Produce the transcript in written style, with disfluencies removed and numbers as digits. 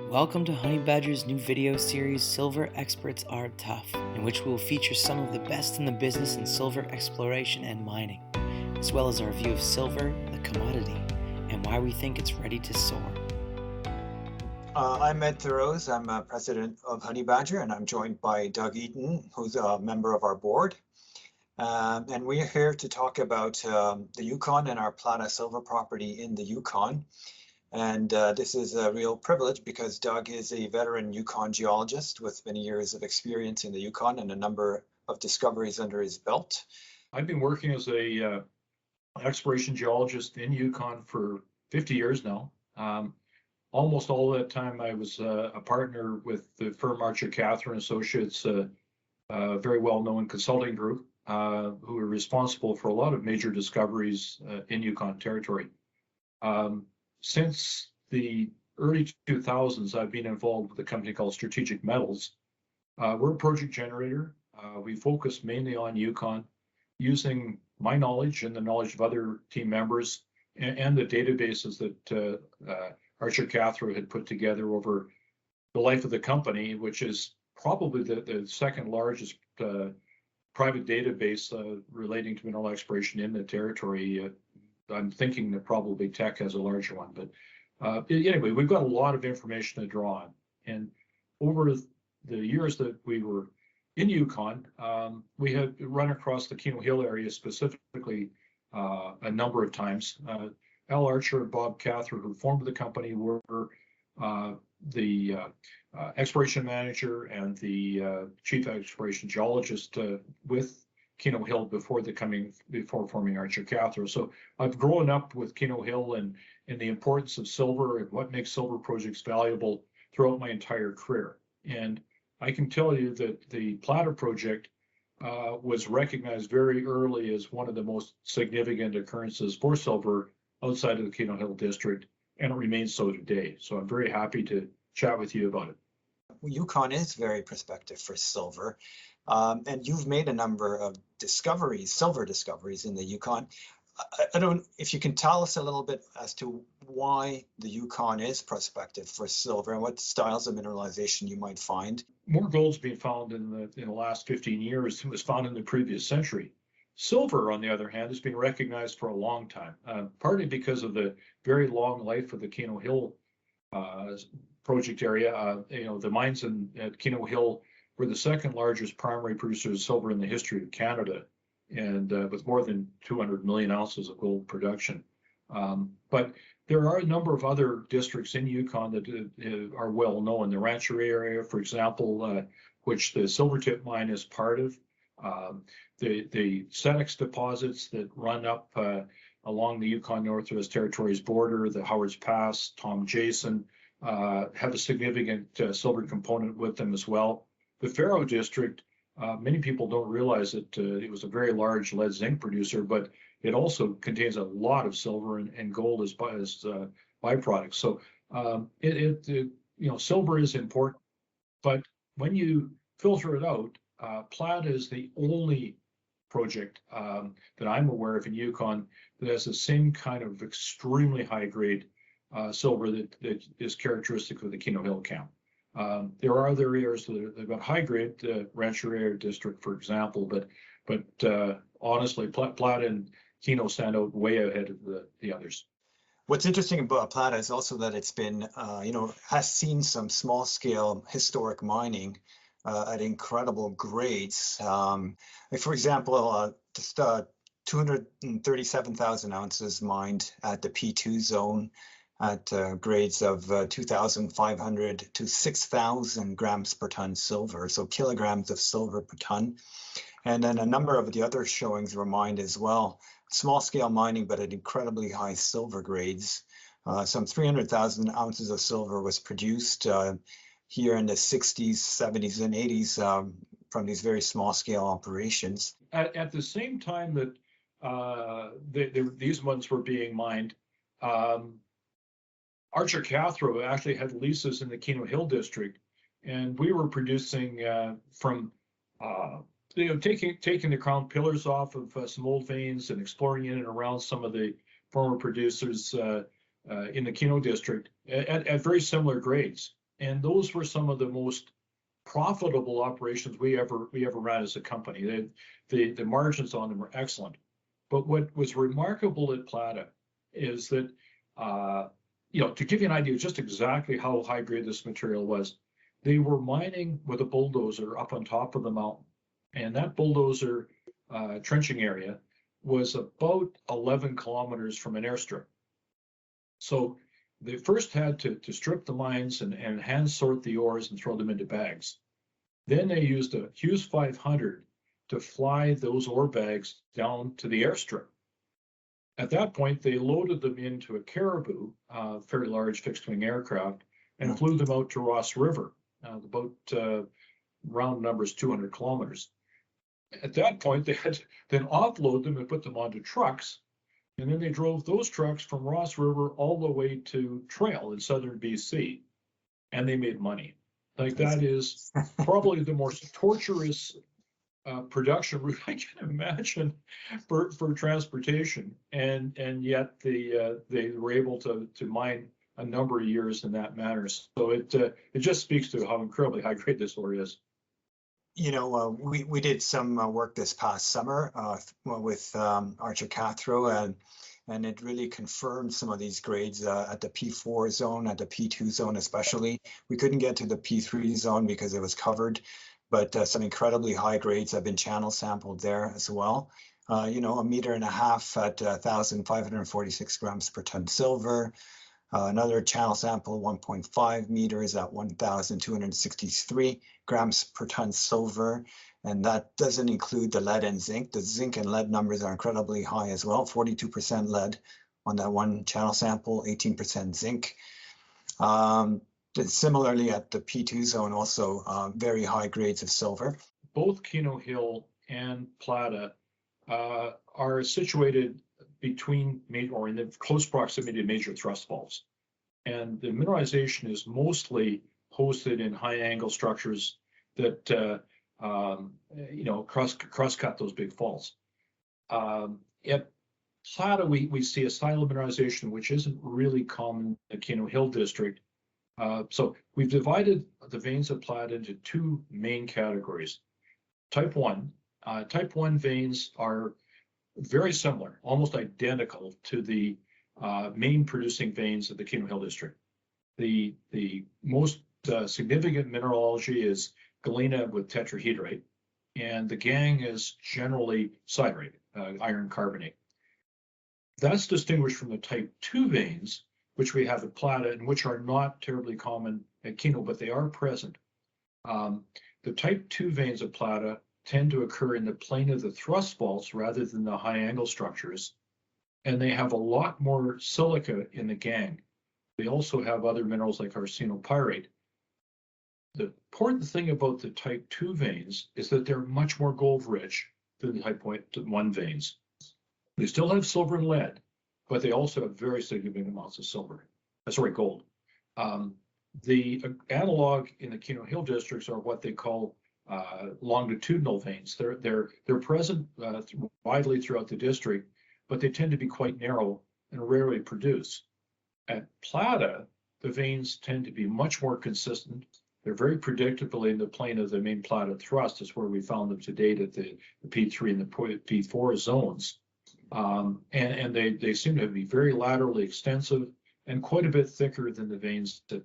Welcome to Honey Badger's new video series, Silver Experts Are Tough, in which we will feature some of the best in the business in silver exploration and mining, as well as our view of silver, the commodity, and why we think it's ready to soar. I'm Ed Thorose. I'm president of Honey Badger, and I'm joined by Doug Eaton, who's a member of our board. And we're here to talk about the Yukon and our Plata silver property in the Yukon. And this is a real privilege because Doug is a veteran Yukon geologist with many years of experience in the Yukon and a number of discoveries under his belt. I've been working as a exploration geologist in Yukon for 50 years now. Almost all of that time I was a partner with the firm Archer Catherine Associates, a very well-known consulting group who are responsible for a lot of major discoveries in Yukon territory. Since the early 2000s, I've been involved with a company called Strategic Metals. We're a project generator. We focus mainly on Yukon, using my knowledge and the knowledge of other team members and the databases that Archer Catherine had put together over the life of the company, which is probably the second largest private database relating to mineral exploration in the territory. I'm thinking that probably Teck has a larger one, but anyway, we've got a lot of information to draw on. And over the years that we were in Yukon, we had run across the Keno Hill area specifically a number of times. Al Archer and Bob Cather, who formed the company, were the exploration manager and the chief exploration geologist with Keno Hill before forming Archer Cather. So I've grown up with Keno Hill and the importance of silver and what makes silver projects valuable throughout my entire career. And I can tell you that the Plata project was recognized very early as one of the most significant occurrences for silver outside of the Keno Hill district, and it remains so today. So I'm very happy to chat with you about it. Yukon is very prospective for silver, and you've made a number of discoveries, silver discoveries in the Yukon. I don't, if you can tell us a little bit as to why the Yukon is prospective for silver and what styles of mineralization you might find. More gold's been found in the last 15 years than was found in the previous century. Silver, on the other hand, has been recognized for a long time, partly because of the very long life of the Keno Hill project area. The mines at Keno Hill were the second largest primary producers of silver in the history of Canada, and with more than 200 million ounces of gold production. But there are a number of other districts in Yukon that are well known. The Rancheria area, for example, which the Silvertip mine is part of. The Senex deposits that run up along the Yukon Northwest Territories border, the Howards Pass, Tom Jason, have a significant silver component with them as well. The Faro district, many people don't realize that it was a very large lead zinc producer, but it also contains a lot of silver and gold as byproducts. So silver is important, but when you filter it out, Plata is the only project that I'm aware of in Yukon that has the same kind of extremely high grade silver that is characteristic of the Keno Hill camp. There are other areas that have got high grade, Rancheria district, for example, but honestly, Plata and Keno stand out way ahead of the others. What's interesting about Plata is also that it's been, has seen some small scale historic mining at incredible grades. For example, just 237,000 ounces mined at the P2 zone at grades of 2,500 to 6,000 grams per ton silver, so kilograms of silver per ton. And then a number of the other showings were mined as well. Small scale mining, but at incredibly high silver grades. Some 300,000 ounces of silver was produced here in the 60s, 70s, and 80s from these very small scale operations. At the same time that these ones were being mined, Archer Cather actually had leases in the Keno Hill district, and we were producing from taking the crown pillars off of some old veins and exploring in and around some of the former producers in the Keno district at very similar grades. And those were some of the most profitable operations we ever ran as a company. The margins on them were excellent. But what was remarkable at Plata is that, to give you an idea just exactly how high grade this material was, they were mining with a bulldozer up on top of the mountain. And that bulldozer trenching area was about 11 kilometers from an airstrip. So they first had to strip the mines and hand sort the ores and throw them into bags. Then they used a Hughes 500 to fly those ore bags down to the airstrip. At that point, they loaded them into a Caribou, fairly large fixed-wing aircraft, and flew them out to Ross River, about round numbers 200 kilometers. At that point, they had to then offload them and put them onto trucks, and then they drove those trucks from Ross River all the way to Trail in southern BC, and they made money. Like, that is probably the most torturous production route I can imagine for transportation, and yet they were able to mine a number of years in that manner. So it just speaks to how incredibly high grade this ore is. We did some work this past summer with Archer Cathro, and it really confirmed some of these grades at the P4 zone, at the P2 zone especially. We couldn't get to the P3 zone because it was covered, but some incredibly high grades have been channel sampled there as well. 1.5 meters at 1,546 grams per ton silver. Another channel sample, 1.5 meters at 1,263 grams per ton silver. And that doesn't include the lead and zinc. The zinc and lead numbers are incredibly high as well. 42% lead on that one channel sample, 18% zinc. Similarly at the P2 zone, also very high grades of silver. Both Keno Hill and Plata are situated between or in the close proximity to major thrust faults. And the mineralization is mostly hosted in high angle structures that cross-cut those big faults. At Plata, we see a style of mineralization which isn't really common in the Keno Hill district. So we've divided the veins of Plata into two main categories. Type 1. Type 1 veins are very similar, almost identical to the main producing veins of the Keno Hill district. The most significant mineralogy is galena with tetrahedrite, and the gangue is generally siderite, iron carbonate. That's distinguished from the type 2 veins, which we have at Plata and which are not terribly common at Keno, but they are present. The type 2 veins of Plata tend to occur in the plane of the thrust faults rather than the high angle structures, and they have a lot more silica in the gangue. They also have other minerals like arsenopyrite. The important thing about the type 2 veins is that they're much more gold rich than the type 1 veins. They still have silver and lead, but they also have very significant amounts of gold. The analog in the Keno Hill districts are what they call longitudinal veins. They're present widely throughout the district, but they tend to be quite narrow and rarely produce. At Plata, the veins tend to be much more consistent. They're very predictable in the plane of the main Plata thrust. Is where we found them to date at the P3 and the P4 zones. And they seem to be very laterally extensive and quite a bit thicker than the veins at